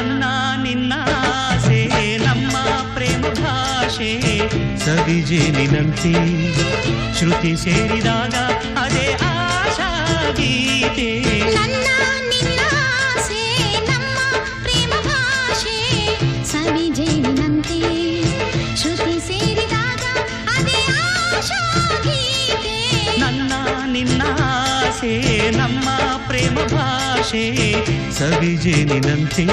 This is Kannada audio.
ನನ್ನ ನಿನ್ನ ಆಸೆ ನಮ್ಮ ಪ್ರೇಮ ಭಾಷೆ ಸವಿಜೇನಿನಂತೆ ಶ್ರುತಿ ಸೇರಿದಾಗ ಅದೇ ಆಶಾ ಗೀತೆ. ನನ್ನ ನಿನ್ನ ಆಸೆ ನಮ್ಮ ಪ್ರೇಮ ಭಾಷೆ ಸವಿಜೇನಿನಂತೆ ಶ್ರುತಿ ಸೇರಿದಾಗ ಅದೇ ಆಶಾ ಗೀತೆ. ನನ್ನ ನಿನ್ನ ಆಸೆ ನಮ್ಮ ಪ್ರೇಮ ಭಾಷೆ ಸವಿಜೇನಿನಂತೆ